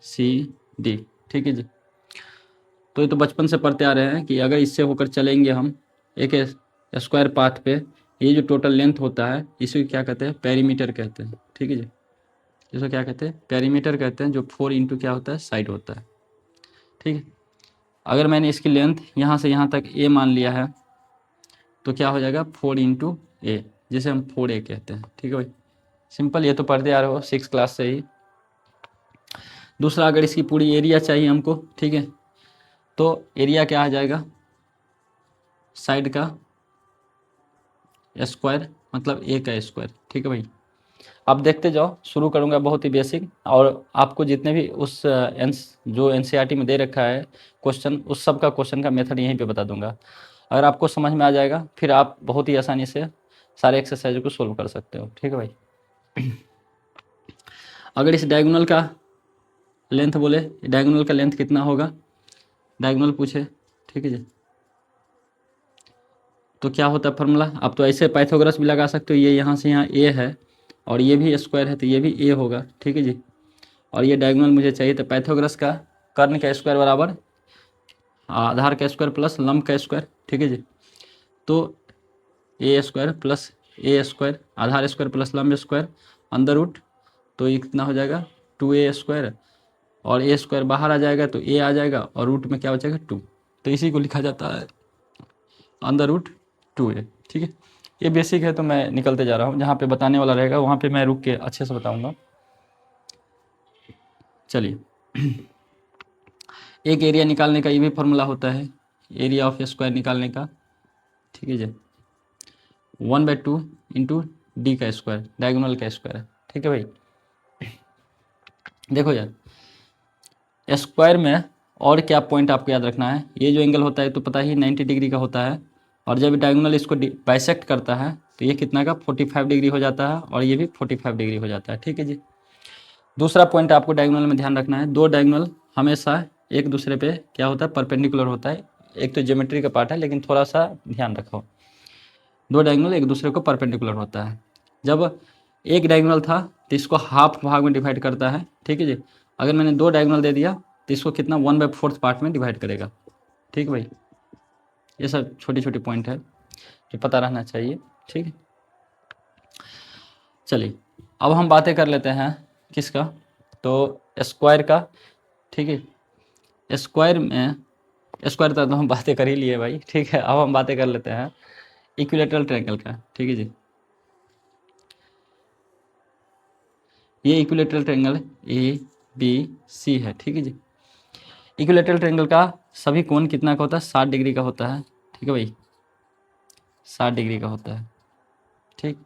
C D, ठीक है जी। तो ये तो बचपन से पढ़ते आ रहे हैं कि अगर इससे होकर चलेंगे हम एक स्क्वायर पाथ पे, ये जो टोटल लेंथ होता है इसे क्या कहते हैं, पेरीमीटर कहते हैं, ठीक है जी। इसको क्या कहते हैं, पेरीमीटर कहते हैं, जो 4 इंटू क्या होता है, साइड होता है, ठीक है। अगर मैंने इसकी लेंथ यहाँ से यहाँ तक ए मान लिया है तो क्या हो जाएगा, 4 इंटू ए, जिसे हम 4a कहते हैं, ठीक है भाई। सिंपल, ये तो पढ़ते आ रहे हो 6 क्लास से ही। दूसरा, अगर इसकी पूरी एरिया चाहिए हमको, ठीक है, तो एरिया क्या आ जाएगा, साइड का स्क्वायर मतलब ए का स्क्वायर, ठीक है भाई। अब देखते जाओ, शुरू करूँगा बहुत ही बेसिक, और आपको जितने भी उस जो एनसीईआरटी में दे रखा है क्वेश्चन, उस सब का क्वेश्चन का मेथड यहीं पे बता दूंगा। अगर आपको समझ में आ जाएगा फिर आप बहुत ही आसानी से सारे एक्सरसाइज को सोल्व कर सकते हो, ठीक है भाई। अगर इस डायगोनल का लेंथ बोले, डायगोनल का लेंथ कितना होगा, डायगोनल पूछे, ठीक है जी, तो क्या होता है फॉर्मूला। आप तो ऐसे पाइथागोरस भी लगा सकते हो, ये यहाँ से यहाँ ए है और ये भी स्क्वायर है तो ये भी ए होगा, ठीक है जी। और ये डायगोनल मुझे चाहिए, तो पाइथागोरस का कर्ण का स्क्वायर बराबर आधार का स्क्वायर प्लस लंब का स्क्वायर, ठीक है जी। तो ए स्क्वायर प्लस ए स्क्वायर, आधार स्क्वायर प्लस लंब स्क्वायर, अंदर रूट, तो ये कितना हो जाएगा 2a स्क्वायर, और ए स्क्वायर बाहर आ जाएगा तो ए आ जाएगा और रूट में क्या हो जाएगा 2, तो इसी को लिखा जाता है अंदर रूट 2a, ठीक है। ये बेसिक है तो मैं निकलते जा रहा हूँ, जहाँ पे बताने वाला रहेगा वहाँ पे मैं रुक के अच्छे से बताऊँगा। चलिए, एक एरिया निकालने का ये भी फॉर्मूला होता है, एरिया ऑफ स्क्वायर निकालने का, ठीक है जी। 1/2 इंटू डी का स्क्वायर, डायगोनल का स्क्वायर है, ठीक है भाई। देखो यार, स्क्वायर में और क्या पॉइंट आपको याद रखना है, ये जो एंगल होता है तो पता ही 90 डिग्री का होता है, और जब डायगोनल इसको बाइसेक्ट करता है तो ये कितना का 45 डिग्री हो जाता है, और ये भी 45 डिग्री हो जाता है, ठीक है जी। दूसरा पॉइंट आपको डायगोनल में ध्यान रखना है, दो डायगोनल हमेशा एक दूसरे पे क्या होता है, परपेंडिकुलर होता है। एक तो ज्योमेट्री का पार्ट है लेकिन थोड़ा सा ध्यान रखो, दो डायगोनल एक दूसरे को परपेंडिकुलर होता है। जब एक डायगोनल था तो इसको हाफ भाग में डिवाइड करता है, ठीक है जी। अगर मैंने दो डायगोनल दे दिया तो इसको कितना 1/4 पार्ट में डिवाइड करेगा, ठीक है भाई। ये सब छोटी छोटी पॉइंट है जो पता रहना चाहिए, ठीक है। चलिए, अब हम बातें कर लेते हैं किसका, तो स्क्वायर का, ठीक है। स्क्वायर में, स्क्वायर तक तो हम बातें कर ही लिए भाई, ठीक है। अब हम बातें कर लेते हैं इक्विलेटरल ट्रायंगल का, ठीक है जी। ये equilateral triangle A B C है, ठीक है जी। इक्विलेटरल ट्रायंगल का सभी कोण कितना का होता है, 60 डिग्री का होता है, ठीक है भाई, 60 डिग्री का होता है, ठीक।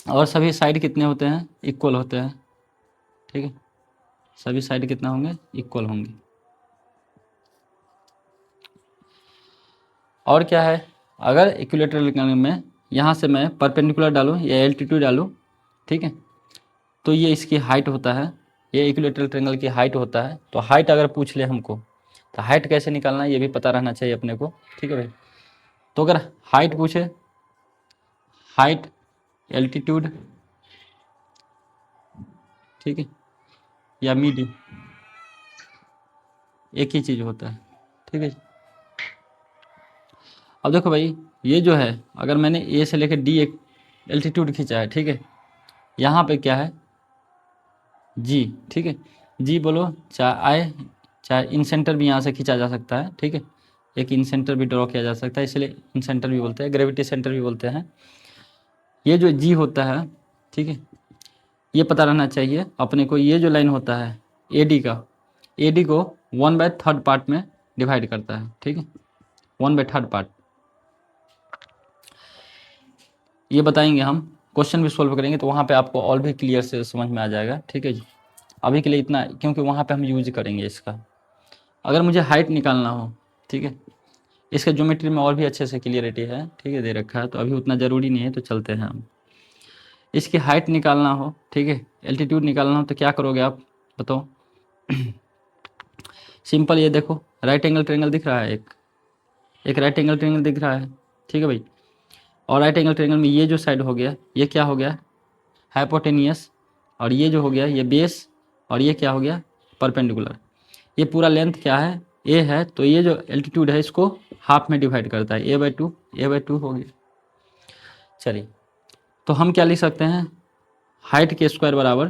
और सभी साइड कितने होते हैं, इक्वल होते हैं, ठीक है। सभी साइड कितना होंगे, इक्वल होंगे। और क्या है, अगर इक्विलेटरल ट्रायंगल में यहाँ से मैं परपेंडिकुलर डालूँ या एल्टीट्यूड डालूँ, ठीक है, तो ये इसकी हाइट होता है, ये इक्विलेटरल ट्रायंगल की हाइट होता है। तो हाइट अगर पूछ ले हमको तो हाइट कैसे निकालना है ये भी पता रहना चाहिए अपने को, ठीक है भाई। तो अगर हाइट पूछे, हाइट एल्टीट्यूड, ठीक है, या मीडी, एक ही चीज़ होता है, ठीक है। अब देखो भाई, ये जो है अगर मैंने ए से लेकर डी एक एल्टीट्यूड खींचा है, ठीक है, यहाँ पे क्या है जी, ठीक है। जी बोलो चाहे आए, चाहे इन सेंटर भी यहाँ से खींचा जा सकता है, ठीक है। एक इन सेंटर भी ड्रॉ किया जा सकता है, इसलिए इन सेंटर भी बोलते हैं, ग्रेविटी सेंटर भी बोलते हैं। ये जो जी होता है, ठीक है, ये पता रहना चाहिए अपने को। ये जो लाइन होता है एडी का, एडी को 1/3 पार्ट में डिवाइड करता है, ठीक है, 1/3 पार्ट। ये बताएंगे हम, क्वेश्चन भी सोल्व करेंगे तो वहाँ पे आपको और भी क्लियर से समझ में आ जाएगा, ठीक है जी। अभी के लिए इतना, क्योंकि वहाँ पे हम यूज करेंगे इसका। अगर मुझे हाइट निकालना हो, ठीक है, इसके ज्योमेट्री में और भी अच्छे से क्लियरिटी है, ठीक है, दे रखा है, तो अभी उतना ज़रूरी नहीं है, तो चलते हैं हम। इसकी हाइट निकालना हो, ठीक है, एल्टीट्यूड निकालना हो, तो क्या करोगे आप बताओ। सिंपल, ये देखो राइट एंगल ट्रायंगल दिख रहा है, एक राइट एंगल ट्रायंगल दिख रहा है, ठीक है भाई। और राइट एंगल ट्रायंगल में ये जो साइड हो गया, ये क्या हो गया, हाइपोटेनियस, और ये जो हो गया ये बेस, और ये क्या हो गया, परपेंडिकुलर। ये पूरा लेंथ क्या है, ए है, तो ये जो एल्टीट्यूड है इसको हाफ में डिवाइड करता है, a/2 हो गया। चलिए, तो हम क्या लिख सकते हैं, हाइट के स्क्वायर बराबर,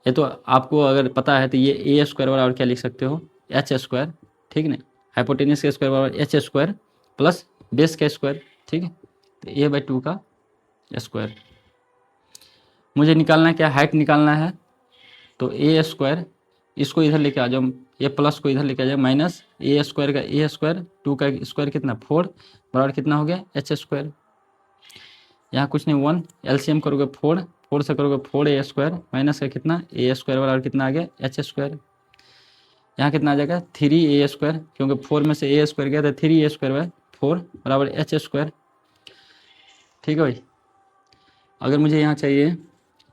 ये तो आपको अगर पता है तो ये ए स्क्वायर बराबर क्या लिख सकते हो, एच स्क्वायर, ठीक ना। हाइपोटेनस के स्क्वायर बराबर एच स्क्वायर प्लस बेस का स्क्वायर, ठीक है। तो a/2 का स्क्वायर मुझे निकालना है, क्या हाइट निकालना है, तो ए स्क्वायर, इसको इधर लेके आ जाओ, ये प्लस को इधर लेके आ जाओ, माइनस ए स्क्वायर का ए स्क्वायर, 2 का स्क्वायर कितना 4 बराबर कितना हो गया एच स्क्वायर। यहाँ कुछ नहीं 1, एलसीएम करोगे 4 से करोगे 4a स्क्वायर माइनस का कितना ए स्क्वायर बराबर कितना आ गया एच स्क्वायर। यहाँ कितना आ जाएगा 3a स्क्वायर, क्योंकि 4 में से ए स्क्वायर गया था, 3a स्क्वायर बाय 4 बराबर एच स्क्वायर, ठीक है भाई। अगर मुझे यहाँ चाहिए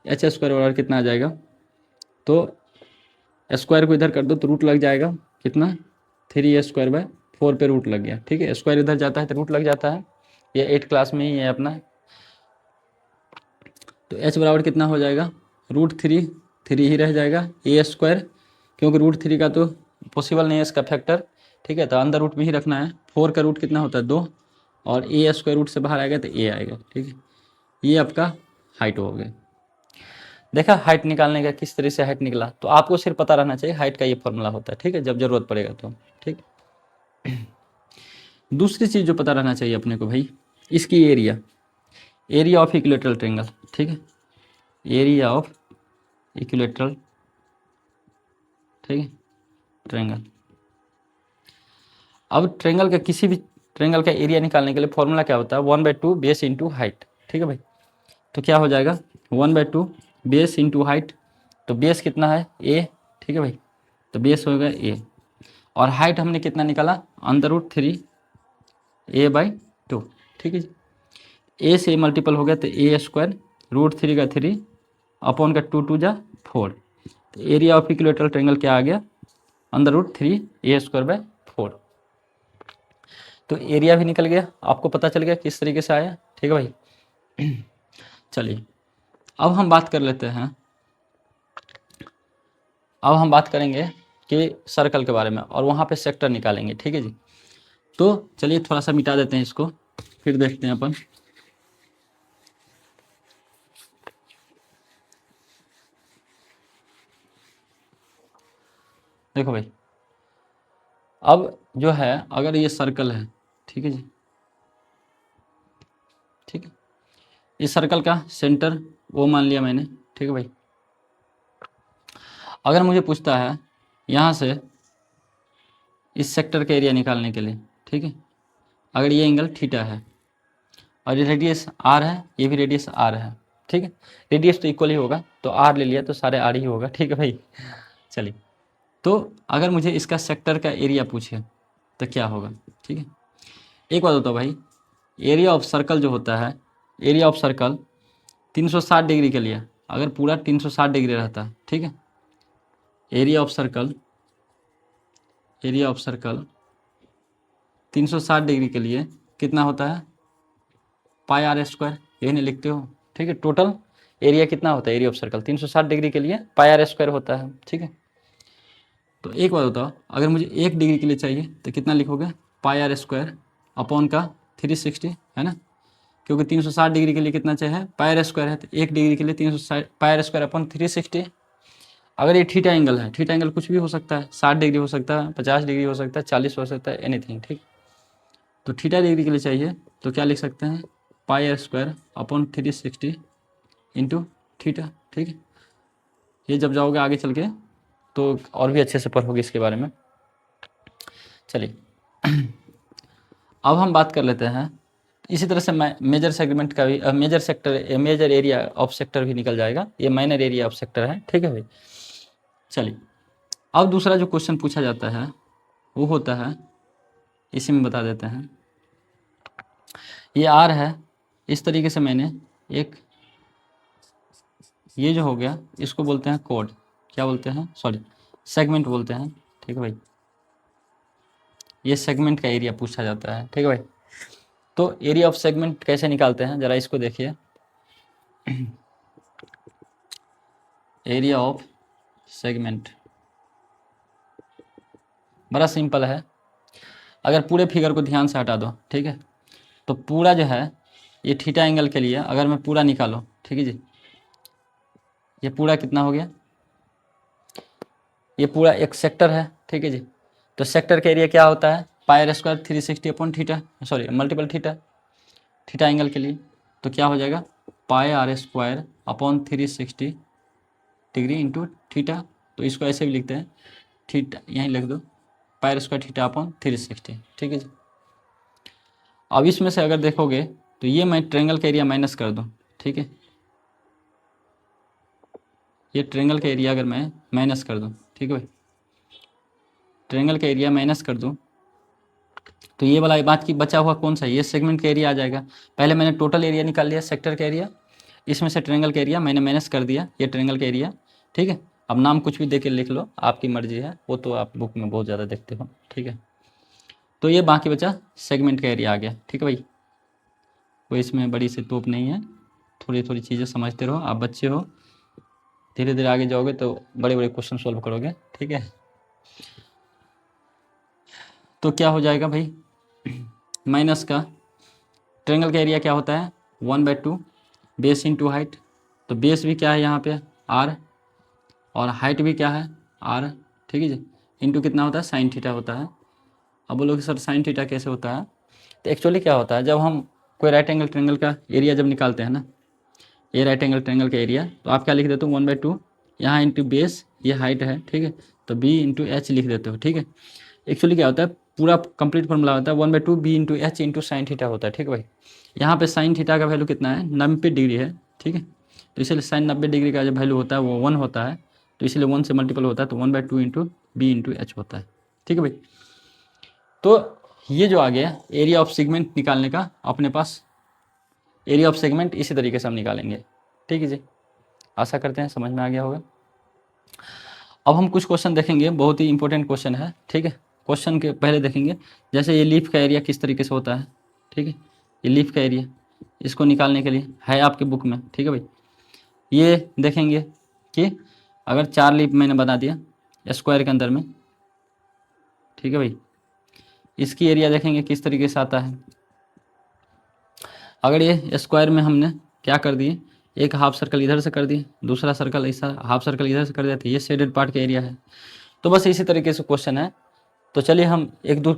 एच स्क्वायर बराबर कितना आ जाएगा, तो स्क्वायर को इधर कर दो तो रूट लग जाएगा कितना 3a स्क्वायर बाय 4 पे रूट लग गया, ठीक है। स्क्वायर इधर जाता है तो रूट लग जाता है, ये 8 क्लास में ही है अपना। तो h बराबर कितना हो जाएगा, √3 ही रह जाएगा ए स्क्वायर, क्योंकि √3 का तो पॉसिबल नहीं है इसका फैक्टर, ठीक है। तो अंदर रूट में ही रखना है, 4 का रूट कितना होता है 2, और ए स्क्वायर रूट से बाहर आएगा तो ए आएगा, ठीक है। ये आपका हाइट हो गया। देखा हाइट निकालने का किस तरह से हाइट निकला, तो आपको सिर्फ पता रहना चाहिए हाइट का ये फॉर्मूला होता है, ठीक है, जब जरूरत पड़ेगा तो, ठीक। दूसरी चीज़ जो पता रहना चाहिए अपने को भाई, इसकी एरिया ऑफ इक्विलेटरल ट्रायंगल, ठीक है, एरिया ऑफ इक्विलेटरल, ठीक है, ट्रायंगल। अब ट्रायंगल का किसी भी ट्रायंगल का एरिया निकालने के लिए फॉर्मूला क्या होता है, 1/2 बेस इंटू हाइट, ठीक है भाई। तो क्या हो जाएगा 1/2 बेस इंटू हाइट, तो बेस कितना है ए, ठीक है भाई, तो बेस होगा ए, और हाइट हमने कितना निकाला √3 a/2, ठीक है जी। ए से मल्टीपल हो गया तो ए स्क्वायर, √3 का 3 अपॉन का 2 जा 4, तो एरिया ऑफ इक्विलेटरल ट्रायंगल क्या आ गया √3 a²/4। तो एरिया भी निकल गया, आपको पता चल गया किस तरीके से आया, ठीक है भाई। चलिए, अब हम बात कर लेते हैं, अब हम बात करेंगे कि सर्कल के बारे में, और वहाँ पे सेक्टर निकालेंगे, ठीक है जी। तो चलिए थोड़ा सा मिटा देते हैं इसको, फिर देखते हैं अपन। देखो भाई, अब जो है अगर ये सर्कल है, ठीक है जी, ठीक है, इस सर्कल का सेंटर वो मान लिया मैंने, ठीक है भाई। अगर मुझे पूछता है यहाँ से इस सेक्टर का एरिया निकालने के लिए, ठीक है, अगर ये एंगल थीटा है और ये रेडियस आर है, ये भी रेडियस आर है, ठीक है, रेडियस तो इक्वल ही होगा, तो आर ले लिया तो सारे आर ही होगा, ठीक है भाई। चलिए, तो अगर मुझे इसका सेक्टर का एरिया पूछे तो क्या होगा, ठीक है। एक बात बताओ भाई, एरिया ऑफ सर्कल जो होता है, एरिया ऑफ सर्कल 360 डिग्री के लिए, अगर पूरा 360 डिग्री रहता है, ठीक है, एरिया ऑफ सर्कल 360 डिग्री के लिए कितना होता है πr², यही नहीं लिखते हो, ठीक है। टोटल एरिया कितना होता है एरिया ऑफ सर्कल 360 डिग्री के लिए πr² होता है, ठीक है। तो एक बात बताओ, अगर मुझे 1 डिग्री के लिए चाहिए तो कितना लिखोगे πr² अपॉन का 360, है ना, क्योंकि 360 डिग्री के लिए कितना चाहिए πr² है, तो 1 डिग्री के लिए 360 πr² अपॉन 360। अगर ये थीटा एंगल है, थीटा एंगल कुछ भी हो सकता है, 60 डिग्री हो सकता है, 50 डिग्री हो सकता है, 40 हो सकता है, एनीथिंग, ठीक। तो थीटा डिग्री के लिए चाहिए तो क्या लिख सकते हैं πr² अपॉन 360 इंटू थीटा, ठीक है। ये जब जाओगे आगे चल के तो और भी अच्छे से पढ़ोगे इसके बारे में। चलिए, अब हम बात कर लेते हैं, इसी तरह से मेजर सेगमेंट का भी मेजर एरिया ऑफ सेक्टर भी निकल जाएगा, ये माइनर एरिया ऑफ सेक्टर है, ठीक है भाई। चलिए, अब दूसरा जो क्वेश्चन पूछा जाता है वो होता है, इसी में बता देते हैं, ये आर है, इस तरीके से मैंने एक, ये जो हो गया इसको बोलते हैं कोड, क्या बोलते हैं, सॉरी सेगमेंट बोलते हैं, ठीक है भाई। ये सेगमेंट का एरिया पूछा जाता है, ठीक है भाई। तो एरिया ऑफ सेगमेंट कैसे निकालते हैं जरा इसको देखिए। Area of segment. बड़ा सिंपल है। अगर पूरे फिगर को ध्यान से हटा दो, ठीक है, तो पूरा जो है ये थीटा एंगल के लिए अगर मैं पूरा निकालो, ठीक है जी, ये पूरा कितना हो गया, ये पूरा एक सेक्टर है, ठीक है जी। तो सेक्टर का एरिया क्या होता है, pi R square 360 upon theta, sorry multiple theta, theta angle के लिए। तो क्या हो जाएगा, pi R square upon 360 degree into theta. तो इसको ऐसे भी लिखते हैं, थीटा यहीं लिख दो, पाई आर स्क्वायर थीटा अपॉन 360, ठीक है जी। अब इसमें से अगर देखोगे तो ये मैं ट्रेंगल का एरिया माइनस कर दूँ, ठीक है, ये ट्रेंगल का एरिया अगर मैं माइनस कर दूँ, ठीक है भाई, ट्रेंगल का एरिया माइनस कर दूँ तो ये वाला बात की बचा हुआ कौन सा है, ये सेगमेंट का एरिया आ जाएगा। पहले मैंने टोटल एरिया निकाल लिया, सेक्टर का एरिया, इसमें से ट्रेंगल का एरिया मैंने माइनस कर दिया, ये ट्रेंगल का एरिया, ठीक है। अब नाम कुछ भी दे के लिख लो, आपकी मर्जी है, वो तो आप बुक में बहुत ज़्यादा देखते हो, ठीक है। तो ये बाकी बचा सेगमेंट का एरिया आ गया, ठीक है भाई। कोई इसमें बड़ी सी तोप नहीं है, थोड़ी थोड़ी चीज़ें समझते रहो, आप बच्चे हो, धीरे धीरे आगे जाओगे तो बड़े बड़े क्वेश्चन सॉल्व करोगे, ठीक है। तो क्या हो जाएगा भाई, माइनस का ट्रेंगल का एरिया क्या होता है 1/2 बेस इंटू हाइट। तो बेस भी क्या है यहाँ पे r, और हाइट भी क्या है r, ठीक है जी, इंटू कितना होता है साइन थीटा होता है। अब बोलोगे सर साइन थीटा कैसे होता है, तो एक्चुअली क्या होता है, जब हम कोई राइट एंगल ट्रेंगल का एरिया जब निकालते हैं ना, ये राइट एंगल ट्रेंगल का एरिया, तो आप क्या लिख देते हो 1/2 यहाँ इंटू बेस, ये हाइट है, ठीक है, तो b इंटू एच लिख देते हो, ठीक है। एक्चुअली क्या होता है, पूरा कंप्लीट फॉर्मूला होता है 1/2 b into H into sine theta होता है, ठीक है भाई। यहाँ पे साइन थीटा का वैल्यू कितना है 90 डिग्री है, ठीक है, तो इसलिए साइन 90 डिग्री का जो वैल्यू होता है वो 1 होता है, तो इसलिए 1 से मल्टीपल होता है, तो 1/2 इंटू बी इंटू एच होता है, ठीक है भाई। तो ये जो आ गया एरिया ऑफ सेगमेंट निकालने का अपने पास, एरिया ऑफ सेगमेंट इसी तरीके से हम निकालेंगे, ठीक है जी। आशा करते हैं समझ में आ गया होगा। अब हम कुछ क्वेश्चन देखेंगे, बहुत ही इंपॉर्टेंट क्वेश्चन है, ठीक है। क्वेश्चन के पहले देखेंगे, जैसे ये लीफ का एरिया किस तरीके से होता है, ठीक है, ये लीफ का एरिया, इसको निकालने के लिए है आपके बुक में, ठीक है भाई। ये देखेंगे कि अगर 4 लीफ मैंने बना दिया स्क्वायर के अंदर में, ठीक है भाई, इसकी एरिया देखेंगे किस तरीके से आता है। अगर ये स्क्वायर में हमने क्या कर दिए, एक हाफ सर्कल इधर से कर दिए, दूसरा सर्कल ऐसा हाफ सर्कल इधर से कर दिया, तो ये शेडेड पार्ट का एरिया है। तो बस इसी तरीके से क्वेश्चन है। तो चलिए हम एक दो